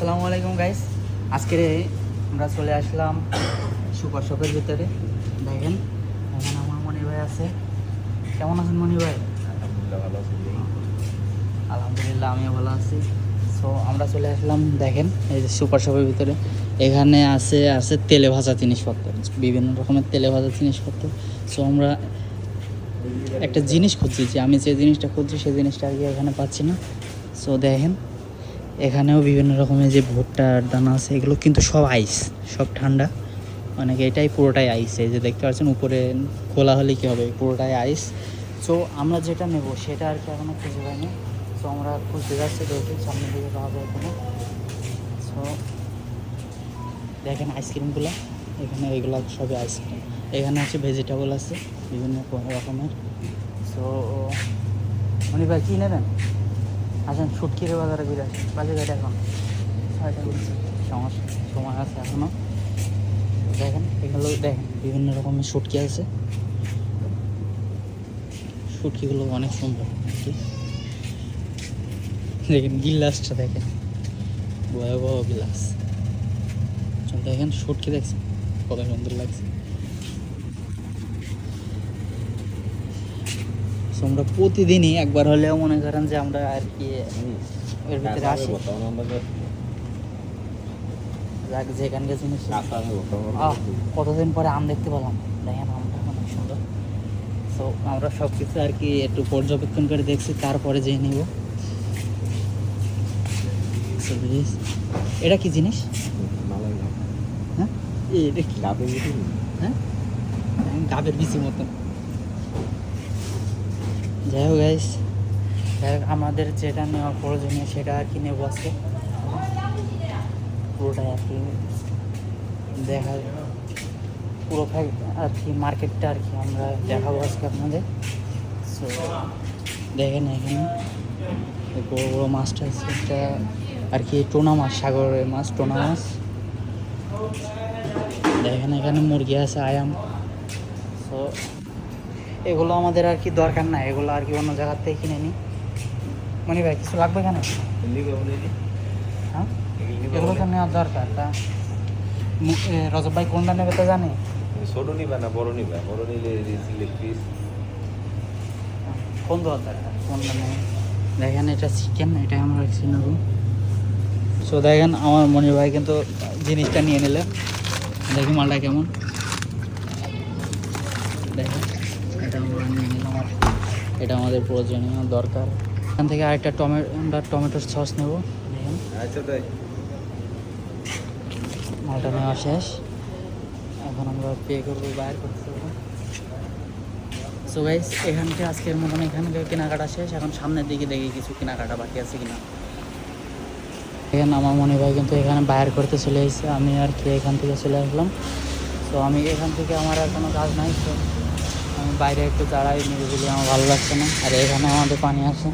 আসসালামু আলাইকুম গাইস। আজকে আমরা চলে আসলাম সুপার শপের ভিতরে। দেখেন এখানে আমার মনি ভাই আছে। কেমন আছেন মনি ভাই? আলহামদুলিল্লাহ ভালো আছি। আলহামদুলিল্লাহ আমিও ভালো আছি। সো আমরা চলে আসলাম, দেখেন এই যে সুপার শপের ভিতরে। এখানে আছে আছে তেলে ভাজা জিনিসপত্র, বিভিন্ন রকমের তেলে ভাজা জিনিসপত্র। সো আমরা একটা জিনিস খুঁজছি, যে আমি যে জিনিসটা খুঁজছি সেই জিনিসটা আর কি এখানে পাচ্ছি না। সো দেখেন এখানেও বিভিন্ন রকমের যে ভুট্টার দানা আছে, এগুলো কিন্তু সব আইস, সব ঠান্ডা। মানে এটাই পুরোটাই আইস, এই যে দেখতে পাচ্ছেন উপরে খোলা হলে কী হবে, পুরোটাই আইস। সো আমরা যেটা নেব সেটা আর কি এখনও খুঁজে পাইনি। সো আমরা খুঁজতে যাচ্ছি, দেখি সামনের দিকে পাওয়া যায় কোনো। সো দেখেন আইসক্রিমগুলো, এখানে এগুলো সবই আইসক্রিম। এখানে আছে ভেজিটেবল আছে বিভিন্ন রকমের। সো মনি ভাই কী নেবেন? আসেন শুটকির বাজারে ঘুরে আসেন। বাজে গাড়ি এখন 6টা বলছি, সময় আছে এখনও। দেখেন এগুলো, দেখেন বিভিন্ন রকমের শুটকি আছে। শুটকিগুলো অনেক সুন্দর আর কি। দেখেন গিলাসটা, দেখেন ভয়াবহ গিলাস। দেখেন শুটকি দেখছেন কত সুন্দর লাগছে। আমরা প্রতিদিনই একবার হলেও মনে করেন যে আমরা আর কি এর ভিতরে আসি। যেখানকার জিনিস কতদিন পরে আম দেখতে পেলাম, দেখেন আমটা অনেক সুন্দর। তো আমরা সব কিছু আর কি একটু পর্যবেক্ষণ করে দেখছি, তারপরে যেয়ে নিব। এটা কি জিনিস? হ্যাঁ এটা কি? হ্যাঁ ডাবের বিচি মতন। যাই হোক গাইস, আমাদের যেটা নেওয়া প্রয়োজনীয় সেটা আর কি নেবো আজকে। পুরোটাই আর কি দেখা, পুরো আর কি মার্কেটটা আর কি আমরা দেখাবো আজকে আপনাদের। সো দেখেন এখানে বড়ো বড়ো মাছটা আছে, একটা আর কি টোনা মাছ, সাগরের মাছ, টোনা মাছ। দেখেন এখানে মুরগি আছে, আয়াম। সো এগুলো আমাদের আর কি দরকার না, এগুলো আর কি অন্য জায়গার থেকে কিনে নিই। মনি ভাই কিছু লাগবে কেন? হ্যাঁ এগুলো তো নেওয়ার দরকার। তা রজব ভাই কোনটা নেবে তো জানে? ছোট নিবা না বড় নিবা? বড় নিলে পিস কোন দরকার কোনটা নেই? দেখেন এটা চিকেন, এটা আমরা নেব। সো দেখেন আমার মনির ভাই কিন্তু জিনিসটা নিয়ে নিলেন। দেখি মালটা কেমন। দেখেন এটা আমরা নিয়ে নিলাম, এটা আমাদের প্রয়োজনীয় দরকার। এখান থেকে আরেকটা টমেটোর সস নেব। দেখেন আচ্ছা তাই মালটা নেওয়া শেষ, এখন আমরা পে করবো, বাইর করতে হবে। সো গাইস এখান থেকে আজকের মতন এখানে কেনাকাটা শেষ। এখন সামনের দিকে দেখি কিছু কেনাকাটা বাকি আছে কিনা। এখানে আমার মনে ভাই কিন্তু এখানে বাইর করতে চলে এসেছে, আমি আর কি এখান থেকে চলে আসলাম। তো আমি এখান থেকে আমার আর কোনো কাজ নাই, তো আমি বাইরে একটু দাঁড়াই, নিরিবিলি, আমার ভালো লাগছে না। আর এখানে আমাদের পানি আছে।